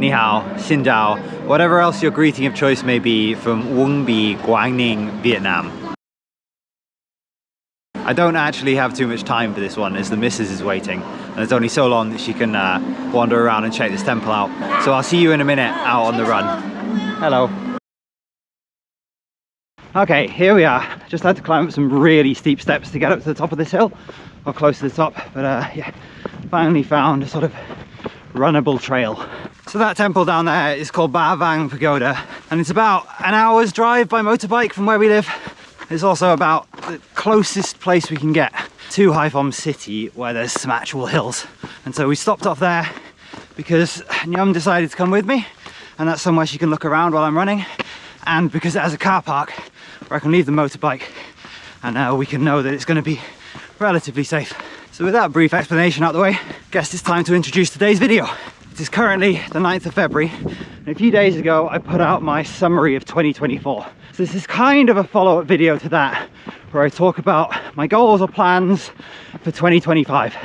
ni hao, xin chào, whatever else your greeting of choice may be from Uong Bi, Quang Ninh, Vietnam. I don't actually have too much time for this one as the missus is waiting and it's only so long that she can wander around and check this temple out. So I'll see you in a minute out on the run. Hello. Okay, here we are. Just had to climb up some really steep steps to get up to the top of this hill, or close to the top, but yeah, finally found a sort of runnable trail. So that temple down there is called Ba Vang Pagoda, and it's about an hour's drive by motorbike from where we live. It's also about the closest place we can get to Haiphong city where there's some actual hills. And so we stopped off there because Nyum decided to come with me, and that's somewhere she can look around while I'm running, and because it has a car park where I can leave the motorbike and we can know that it's going to be relatively safe. So with that brief explanation out the way, I guess it's time to introduce today's video. It is currently the 9th of February, and a few days ago I put out my summary of 2024. So this is kind of a follow-up video to that, where I talk about my goals or plans for 2025.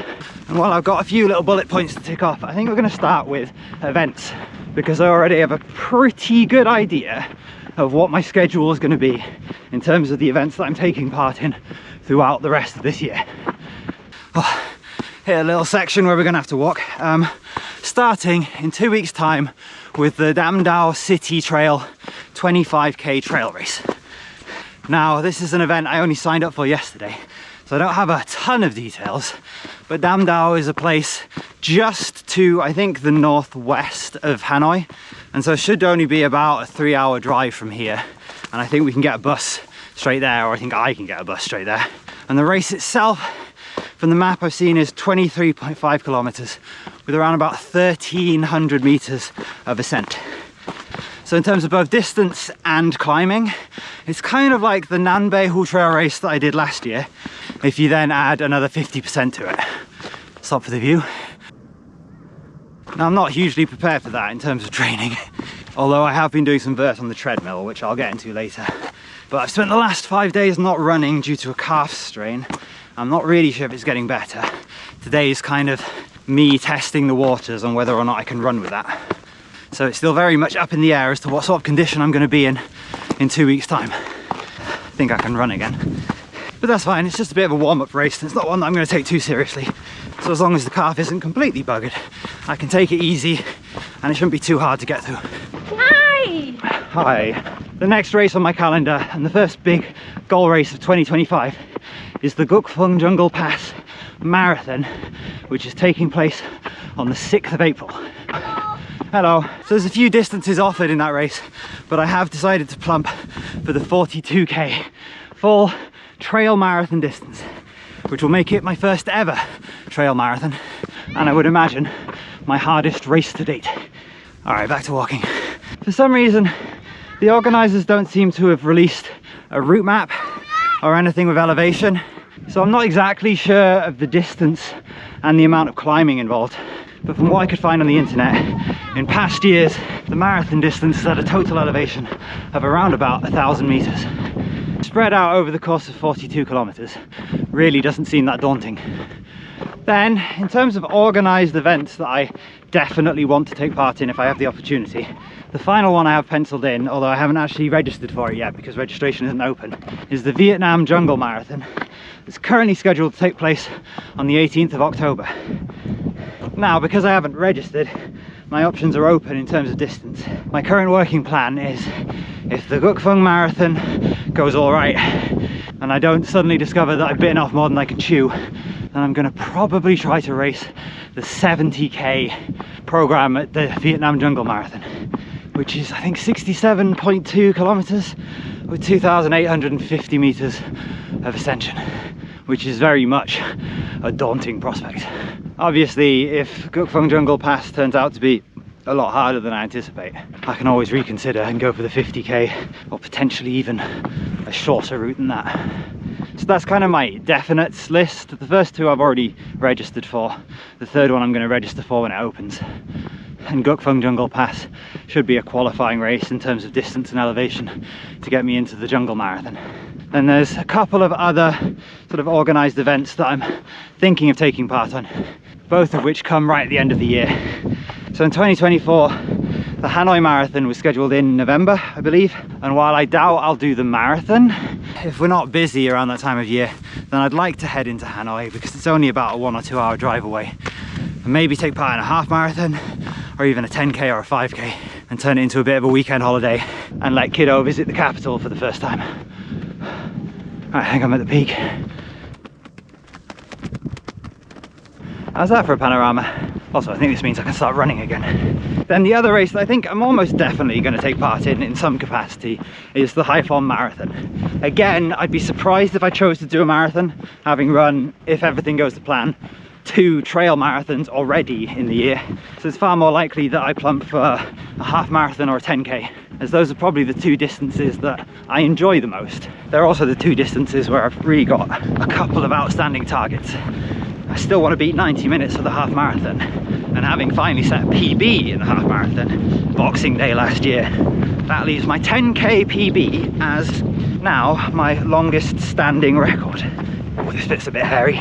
And while I've got a few little bullet points to tick off, I think we're going to start with events, because I already have a pretty good idea of what my schedule is going to be in terms of the events that I'm taking part in throughout the rest of this year. Oh, here a little section where we're going to have to walk, starting in 2 weeks time with the Dam Dao City Trail 25k trail race. Now this is an event I only signed up for yesterday, so I don't have a ton of details, but Dam Dao is a place just to, I think, the northwest of Hanoi, and so it should only be about a 3-hour drive from here, and I think we can get a bus straight there, or I think I can get a bus straight there. And the race itself, from the map I've seen, is 23.5 kilometers with around about 1,300 meters of ascent. So in terms of both distance and climbing, it's kind of like the Nanbeihu trail race that I did last year, if you then add another 50% to it. Stop for the view. Now I'm not hugely prepared for that in terms of training, although I have been doing some vert on the treadmill, which I'll get into later. But I've spent the last 5 days not running due to a calf strain. I'm not really sure if it's getting better. Today is kind of me testing the waters on whether or not I can run with that. So it's still very much up in the air as to what sort of condition I'm going to be in 2 weeks time. I think I can run again. But that's fine, it's just a bit of a warm-up race, and it's not one that I'm going to take too seriously. So as long as the calf isn't completely buggered, I can take it easy and it shouldn't be too hard to get through. Hi! Hi. The next race on my calendar, and the first big goal race of 2025, is the Gukfeng Jungle Pass Marathon, which is taking place on the 6th of April. Hello. So there's a few distances offered in that race, but I have decided to plump for the 42k full trail marathon distance, which will make it my first ever trail marathon, and I would imagine my hardest race to date. All right, back to walking. For some reason, the organisers don't seem to have released a route map or anything with elevation, so I'm not exactly sure of the distance and the amount of climbing involved. But from what I could find on the internet, in past years, the marathon distance is at a total elevation of around about 1,000 meters. Spread out over the course of 42 kilometers really doesn't seem that daunting. Then, in terms of organized events that I definitely want to take part in if I have the opportunity, the final one I have penciled in, although I haven't actually registered for it yet because registration isn't open, is the Vietnam Jungle Marathon. It's currently scheduled to take place on the 18th of October. Now, because I haven't registered, my options are open in terms of distance. My current working plan is, if the Gukfeng Marathon goes all right and I don't suddenly discover that I've bitten off more than I can chew, then I'm going to probably try to race the 70k program at the Vietnam Jungle Marathon, which is, I think, 67.2 kilometers with 2,850 meters of ascension, which is very much a daunting prospect. Obviously, if Gukfeng Jungle Pass turns out to be a lot harder than I anticipate, I can always reconsider and go for the 50k, or potentially even a shorter route than that. So that's kind of my definites list. The first two I've already registered for. The third one I'm going to register for when it opens. And Gukfeng Jungle Pass should be a qualifying race in terms of distance and elevation to get me into the Jungle Marathon. Then there's a couple of other sort of organised events that I'm thinking of taking part on, both of which come right at the end of the year. So in 2024, The Hanoi Marathon was scheduled in November, I believe, and while I doubt I'll do the marathon, if we're not busy around that time of year, then I'd like to head into Hanoi because it's only about a 1 or 2 hour drive away, and maybe take part in a half marathon or even a 10k or a 5k and turn it into a bit of a weekend holiday and let kiddo visit the capital for the first time. Right, I think I'm at the peak. How's that for a panorama? Also, I think this means I can start running again. Then the other race that I think I'm almost definitely going to take part in some capacity is the Haiphong Marathon. Again, I'd be surprised if I chose to do a marathon, having run, if everything goes to plan, 2 trail marathons already in the year. So it's far more likely that I plump for a half marathon or a 10k, as those are probably the 2 distances that I enjoy the most. They're also the 2 distances where I've really got a couple of outstanding targets. I still want to beat 90 minutes for the half marathon, and having finally set a PB in the half marathon Boxing Day last year, that leaves my 10k PB as now my longest standing record. Oh, this bit's a bit hairy.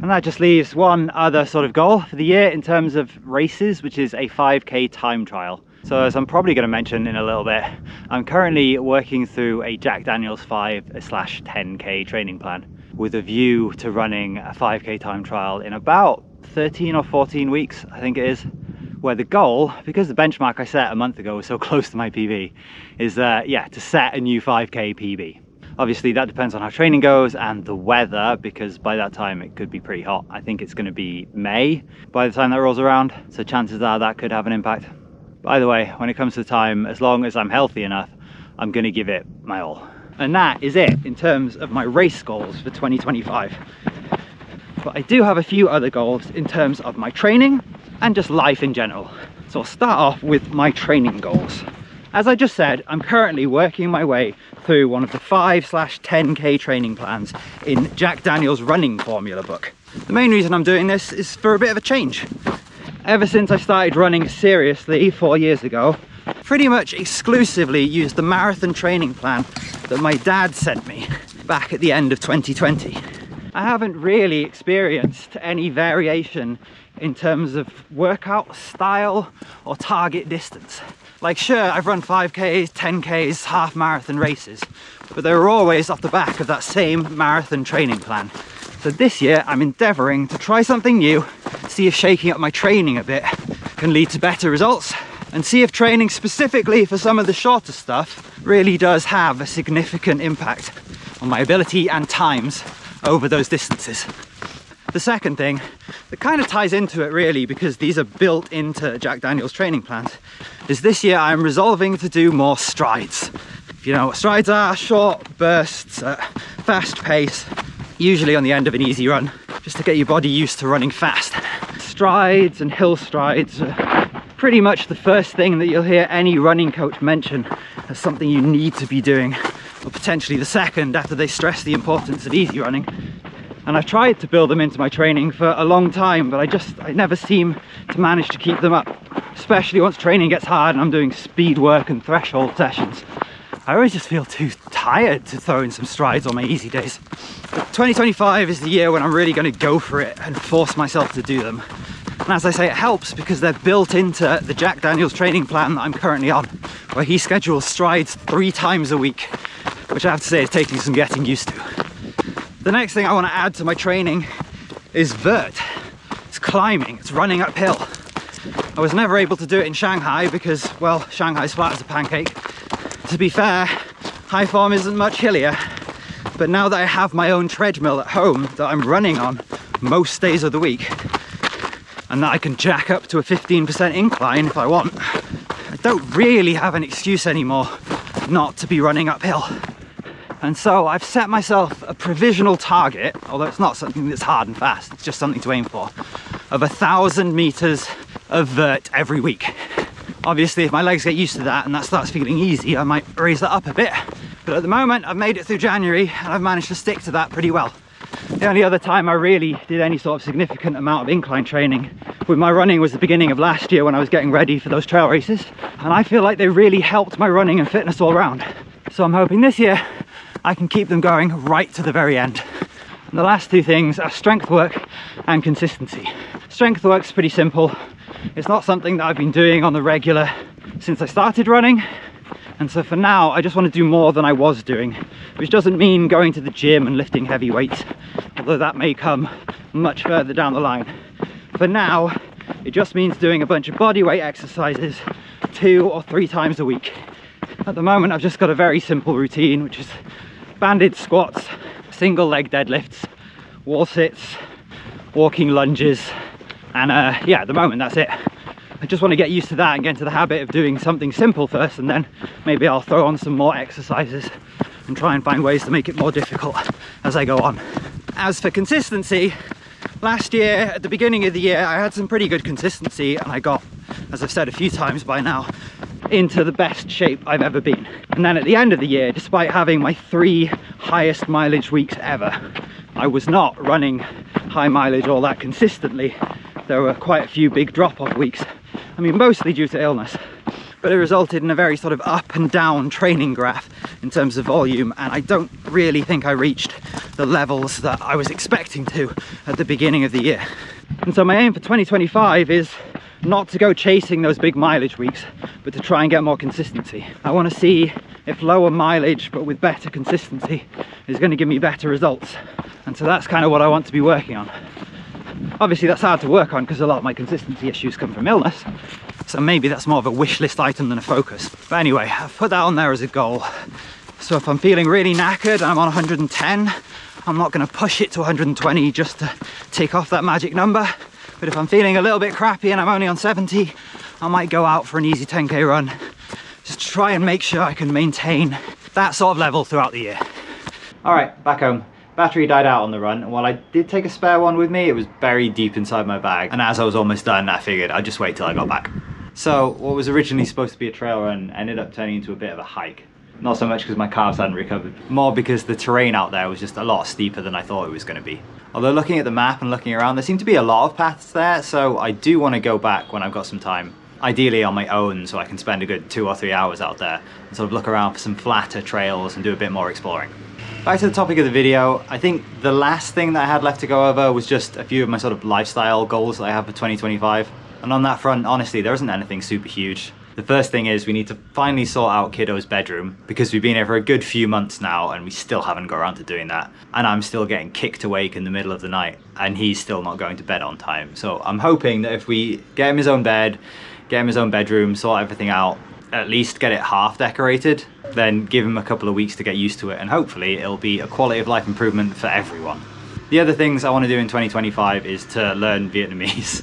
And that just leaves one other sort of goal for the year in terms of races, which is a 5k time trial. So as I'm probably going to mention in a little bit, I'm currently working through a Jack Daniel's 5/10k training plan with a view to running a 5k time trial in about 13 or 14 weeks, I think it is, where the goal, because the benchmark I set a month ago was so close to my PB, is to set a new 5k PB. Obviously that depends on how training goes and the weather, because by that time it could be pretty hot. I think it's going to be May by the time that rolls around, so chances are that could have an impact. By the way, when it comes to time, as long as I'm healthy enough, I'm going to give it my all. And that is it in terms of my race goals for 2025. But I do have a few other goals in terms of my training and just life in general. So I'll start off with my training goals. As I just said, I'm currently working my way through one of the 5/10k training plans in Jack Daniel's running formula book. The main reason I'm doing this is for a bit of a change. Ever since I started running seriously 4 years ago, pretty much exclusively used the marathon training plan that my dad sent me back at the end of 2020. I haven't really experienced any variation in terms of workout style or target distance. Like, sure, I've run 5Ks, 10Ks, half marathon races, but they were always off the back of that same marathon training plan. So this year I'm endeavouring to try something new, see if shaking up my training a bit can lead to better results, and see if training specifically for some of the shorter stuff really does have a significant impact on my ability and times over those distances. The second thing that kind of ties into it really, because these are built into Jack Daniel's training plans, is this year I'm resolving to do more strides. If you know what strides are, short bursts at fast pace, usually on the end of an easy run, just to get your body used to running fast. Strides and hill strides are pretty much the first thing that you'll hear any running coach mention as something you need to be doing, or potentially the second after they stress the importance of easy running. And I've tried to build them into my training for a long time, but I never seem to manage to keep them up, especially once training gets hard and I'm doing speed work and threshold sessions. I always just feel too tired to throw in some strides on my easy days. But 2025 is the year when I'm really going to go for it and force myself to do them. And as I say, it helps because they're built into the Jack Daniel's training plan that I'm currently on, where he schedules strides 3 times a week, which I have to say is taking some getting used to. The next thing I want to add to my training is vert. It's climbing, it's running uphill. I was never able to do it in Shanghai because, well, Shanghai's flat as a pancake. To be fair, Haiphong isn't much hillier, but now that I have my own treadmill at home that I'm running on most days of the week, and that I can jack up to a 15% incline if I want, I don't really have an excuse anymore not to be running uphill. And so I've set myself a provisional target, although it's not something that's hard and fast, it's just something to aim for, of 1,000 meters of vert every week. Obviously, if my legs get used to that and that starts feeling easy, I might raise that up a bit. But at the moment, I've made it through January and I've managed to stick to that pretty well. The only other time I really did any sort of significant amount of incline training with my running was the beginning of last year when I was getting ready for those trail races. And I feel like they really helped my running and fitness all around. So I'm hoping this year I can keep them going right to the very end. And the last 2 things are strength work and consistency. Strength work's pretty simple. It's not something that I've been doing on the regular since I started running. And so for now, I just want to do more than I was doing, which doesn't mean going to the gym and lifting heavy weights, although that may come much further down the line. For now, it just means doing a bunch of body weight exercises 2 or 3 times a week. At the moment, I've just got a very simple routine, which is banded squats, single leg deadlifts, wall sits, walking lunges, and yeah, at the moment that's it. I just want to get used to that and get into the habit of doing something simple first, and then maybe I'll throw on some more exercises and try and find ways to make it more difficult as I go on. As for consistency, last year, at the beginning of the year, I had some pretty good consistency, and I got, as I've said a few times by now, into the best shape I've ever been. And then at the end of the year, despite having my 3 highest mileage weeks ever, I was not running high mileage all that consistently. There were quite a few big drop-off weeks. I mean, mostly due to illness, but it resulted in a very sort of up and down training graph in terms of volume, and I don't really think I reached the levels that I was expecting to at the beginning of the year. And so my aim for 2025 is not to go chasing those big mileage weeks, but to try and get more consistency. I want to see if lower mileage but with better consistency is going to give me better results, and so that's kind of what I want to be working on. Obviously that's hard to work on because a lot of my consistency issues come from illness, so maybe that's more of a wish list item than a focus. But anyway, I've put that on there as a goal. So if I'm feeling really knackered and I'm on 110, I'm not going to push it to 120 just to tick off that magic number. But if I'm feeling a little bit crappy and I'm only on 70, I might go out for an easy 10k run, just to try and make sure I can maintain that sort of level throughout the year. All right, back home. Battery died out on the run, and while I did take a spare one with me, it was buried deep inside my bag, and as I was almost done, I figured I'd just wait till I got back. So what was originally supposed to be a trail run ended up turning into a bit of a hike. Not so much because my calves hadn't recovered, more because the terrain out there was just a lot steeper than I thought it was going to be. Although looking at the map and looking around, there seemed to be a lot of paths there, so I do want to go back when I've got some time. Ideally on my own, so I can spend a good 2 or 3 hours out there and sort of look around for some flatter trails and do a bit more exploring. Back to the topic of the video, I think the last thing that I had left to go over was just a few of my sort of lifestyle goals that I have for 2025. And on that front, honestly, there isn't anything super huge. The first thing is we need to finally sort out Kiddo's bedroom, because we've been here for a good few months now and we still haven't got around to doing that. And I'm still getting kicked awake in the middle of the night and he's still not going to bed on time. So I'm hoping that if we get him his own bed, get him his own bedroom, sort everything out, at least get it half decorated, then give him a couple of weeks to get used to it, and hopefully it'll be a quality of life improvement for everyone. The other things I want to do in 2025 is to learn Vietnamese,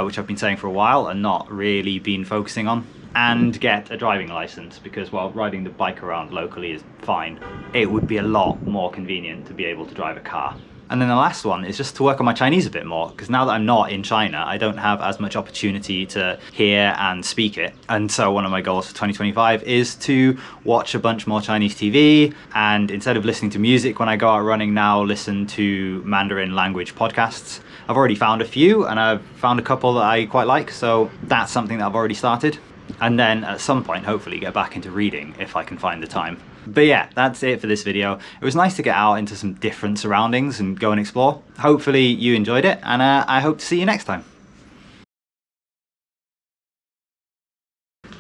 which I've been saying for a while and not really been focusing on, and get a driving license, because while riding the bike around locally is fine, it would be a lot more convenient to be able to drive a car. And then the last one is just to work on my Chinese a bit more, because now that I'm not in China, I don't have as much opportunity to hear and speak it. And so one of my goals for 2025 is to watch a bunch more Chinese TV, and instead of listening to music when I go out running now, listen to Mandarin language podcasts. I've already found a few, and I've found a couple that I quite like, so that's something that I've already started. And then at some point, hopefully get back into reading if I can find the time. But yeah, that's it for this video. It was nice to get out into some different surroundings and go and explore. Hopefully you enjoyed it, and I hope to see you next time.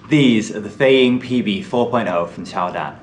These are the Fei Ying PB 4.0 from Xiaodan.